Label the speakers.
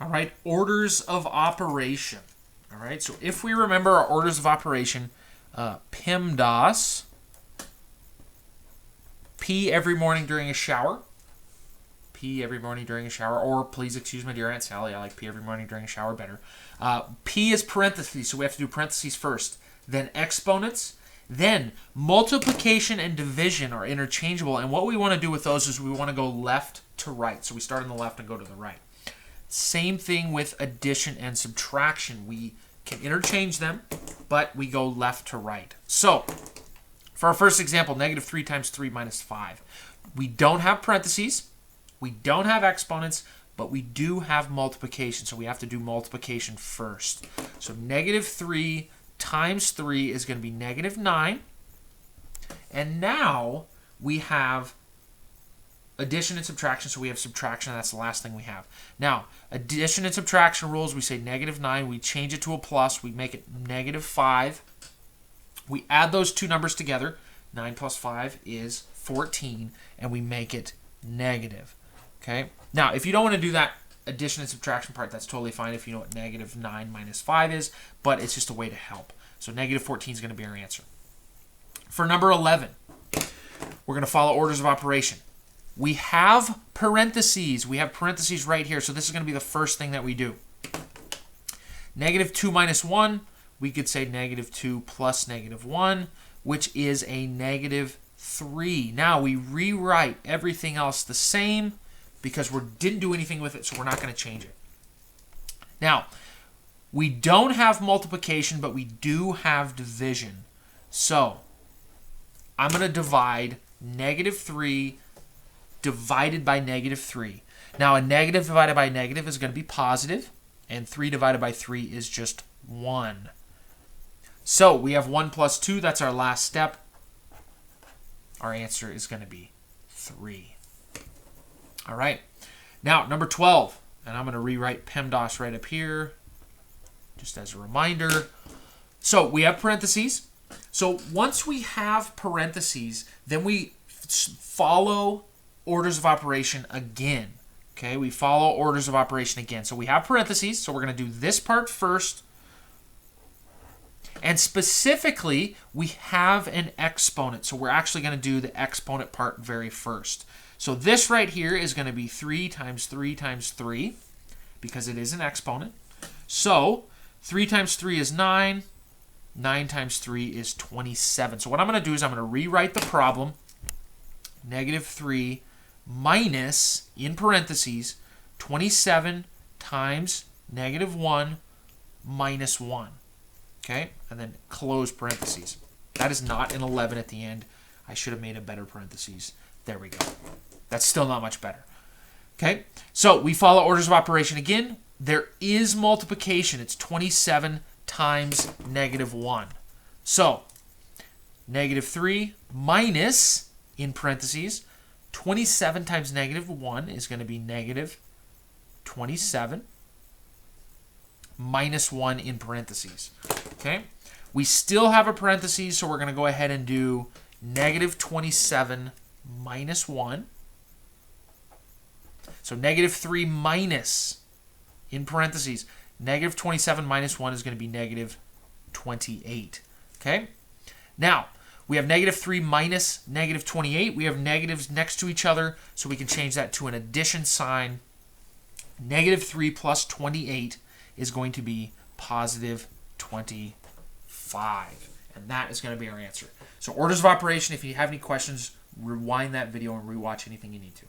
Speaker 1: All right, orders of operation. All right, so if we remember our orders of operation, PEMDAS, pee every morning during a shower. Pee every morning during a shower, or please excuse my dear Aunt Sally, I like pee every morning during a shower better. P is parentheses, so we have to do parentheses first. Then exponents. Then multiplication and division are interchangeable, and what we want to do with those is we want to go left to right. So we start on the left and go to the right. Same thing with addition and subtraction. We can interchange them, but we go left to right. So for our first example, negative 3 times 3 minus 5. We don't have parentheses. We don't have exponents, but we do have multiplication, so we have to do multiplication first. So negative 3 times 3 is going to be negative 9. And now we have addition and subtraction, so we have subtraction. That's the last thing we have. Now, addition and subtraction rules, we say negative 9. We change it to a plus. We make it negative 5. We add those two numbers together. 9 plus 5 is 14, and we make it negative. Okay. Now, if you don't want to do that addition and subtraction part, that's totally fine if you know what negative 9 minus 5 is, but it's just a way to help. So negative 14 is going to be our answer. For number 11, we're going to follow orders of operation. We have parentheses. We have parentheses right here, so this is going to be the first thing that we do. Negative 2 minus 1, we could say negative 2 plus negative 1, which is a negative 3. Now, we rewrite everything else the same because we didn't do anything with it, so we're not going to change it. Now, we don't have multiplication, but we do have division. So, I'm going to divide negative 3 divided by negative 3. Now, a negative divided by negative is going to be positive, and 3 divided by 3 is just 1. So, we have 1 plus 2. That's our last step. Our answer is going to be 3. All right. Now, number 12. And I'm going to rewrite PEMDAS right up here, just as a reminder. So, we have parentheses. So, once we have parentheses, then we follow orders of operation again. Okay, we follow orders of operation again. So, we have parentheses. So, we're going to do this part first. And specifically, we have an exponent. So we're actually going to do the exponent part very first. So this right here is going to be 3 times 3 times 3 because it is an exponent. So 3 times 3 is 9. 9 times 3 is 27. So what I'm going to do is I'm going to rewrite the problem. Negative 3 minus, in parentheses, 27 times negative 1 minus 1. Okay, and then close parentheses. That is not an 11 at the end. I should have made a better parentheses. There we go. That's still not much better. Okay, so we follow orders of operation again. There is multiplication. It's 27 times negative 1. So, negative 3 minus, in parentheses, 27 times negative 1 is going to be negative 27 minus 1 in parentheses. Okay, we still have a parentheses, so we're going to go ahead and do negative 27 minus 1. So negative 3 minus, in parentheses, negative 27 minus 1 is going to be negative 28. Okay, now we have negative 3 minus negative 28. We have negatives next to each other, so we can change that to an addition sign. Negative 3 plus 28 is going to be positive 25. And that is going to be our answer. So orders of operation, if you have any questions, rewind that video and rewatch anything you need to.